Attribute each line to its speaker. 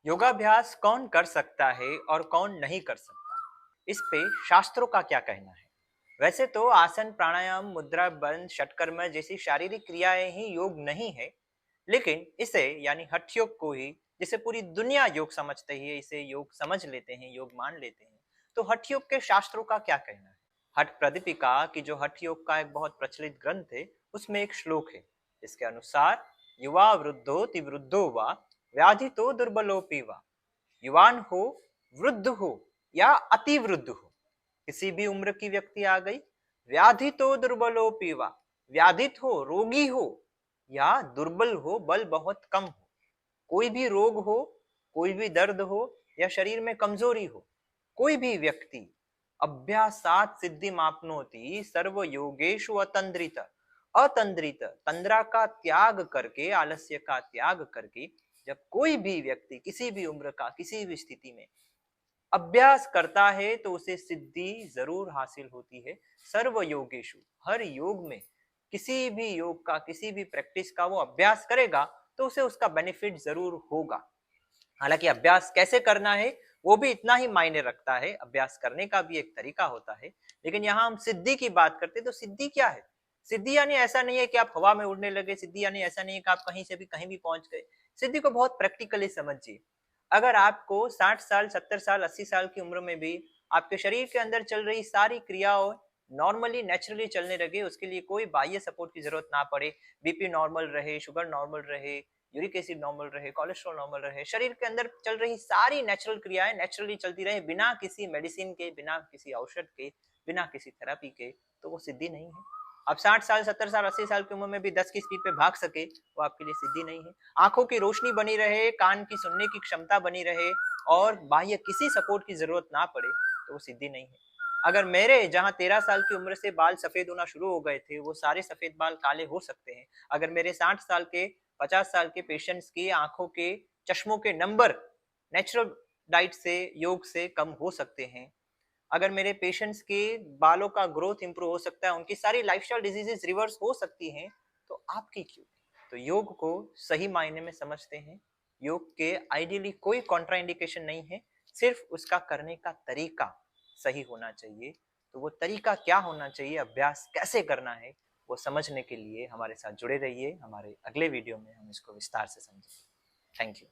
Speaker 1: योगाभ्यास कौन कर सकता है और कौन नहीं कर सकता, इस पे शास्त्रों का क्या कहना है। वैसे तो आसन, प्राणायाम, मुद्रा बंध, षटकर्म जैसी शारीरिक क्रियाएं ही योग नहीं है, लेकिन इसे यानी हठ योग को ही, जिसे पूरी दुनिया योग समझते ही इसे योग समझ लेते हैं, योग मान लेते हैं, तो हठ योग के शास्त्रों का क्या कहना है। हठ प्रदीपिका की जो हठ योग का एक बहुत प्रचलित ग्रंथ है, उसमें एक श्लोक है। इसके अनुसार युवा वृद्धो तिवृद्धो वा व्याधि तो दुर्बलोपि वा, युवान हो, वृद्ध हो या अति वृद्ध हो, किसी भी उम्र की व्यक्ति आ गई, व्याधि तो दुर्बलोपि वा, व्याधित हो, रोगी हो या दुर्बल हो, बल बहुत कम हो, कोई भी रोग हो, कोई भी दर्द हो या शरीर में कमजोरी हो, कोई भी व्यक्ति अभ्यासात सिद्धि मापनोति सर्व योगेशु अतंद्रित, अतंद्रित तंद्रा का त्याग करके, आलस्य का त्याग करके, जब कोई भी व्यक्ति किसी भी उम्र का किसी भी स्थिति में अभ्यास करता है तो उसे सिद्धि जरूर हासिल होती है। सर्व योगेशु, हर योग में, किसी भी योग का, किसी भी प्रैक्टिस का वो अभ्यास करेगा तो उसे उसका बेनिफिट जरूर होगा। हालांकि अभ्यास कैसे करना है वो भी इतना ही मायने रखता है, अभ्यास करने का भी एक तरीका होता है। लेकिन यहाँ हम सिद्धि की बात करते हैं, तो सिद्धि क्या है। सिद्धि यानी ऐसा नहीं है कि आप हवा में उड़ने लगे, सिद्धि यानी ऐसा नहीं है कि आप कहीं से भी कहीं भी पहुंच गए। सिद्धि को बहुत प्रैक्टिकली समझिए। अगर आपको 60 साल, 70 साल, 80 साल की उम्र में भी आपके शरीर के अंदर चल रही सारी क्रियाओं नॉर्मली, नेचुरली चलने लगे, उसके लिए कोई बाह्य सपोर्ट की जरूरत ना पड़े, बीपी नॉर्मल रहे, शुगर नॉर्मल रहे, यूरिक एसिड नॉर्मल रहे, कोलेस्ट्रॉल नॉर्मल रहे, शरीर के अंदर चल रही सारी नेचुरल क्रियाएं नेचुरली चलती रहे, बिना किसी मेडिसिन के, बिना किसी औषध के, बिना किसी थेरेपी के, तो वो सिद्धि नहीं है। अब 60 साल, 70 साल, 80 साल की उम्र में भी 10 की स्पीड पे भाग सके, वो आपके लिए सिद्धि नहीं है। आंखों की रोशनी बनी रहे, कान की सुनने की क्षमता बनी रहे और बाह्य किसी सपोर्ट की जरूरत ना पड़े, तो वो सिद्धि नहीं है। अगर मेरे जहां 13 साल की उम्र से बाल सफेद होना शुरू हो गए थे, वो सारे सफेद बाल काले हो सकते हैं। अगर मेरे 60 साल के, 50 साल के पेशेंट्स की आंखों के चश्मों के नंबर नेचुरल डाइट से, योग से कम हो सकते हैं। अगर मेरे पेशेंट्स के बालों का ग्रोथ इंप्रूव हो सकता है, उनकी सारी लाइफस्टाइल डिजीजेस रिवर्स हो सकती हैं, तो आपकी क्यों। तो योग को सही मायने में समझते हैं। योग के आइडियली कोई कॉन्ट्राइंडिकेशन नहीं है, सिर्फ उसका करने का तरीका सही होना चाहिए। तो वो तरीका क्या होना चाहिए, अभ्यास कैसे करना है, वो समझने के लिए हमारे साथ जुड़े रहिए। हमारे अगले वीडियो में हम इसको विस्तार से समझेंगे। Thank you.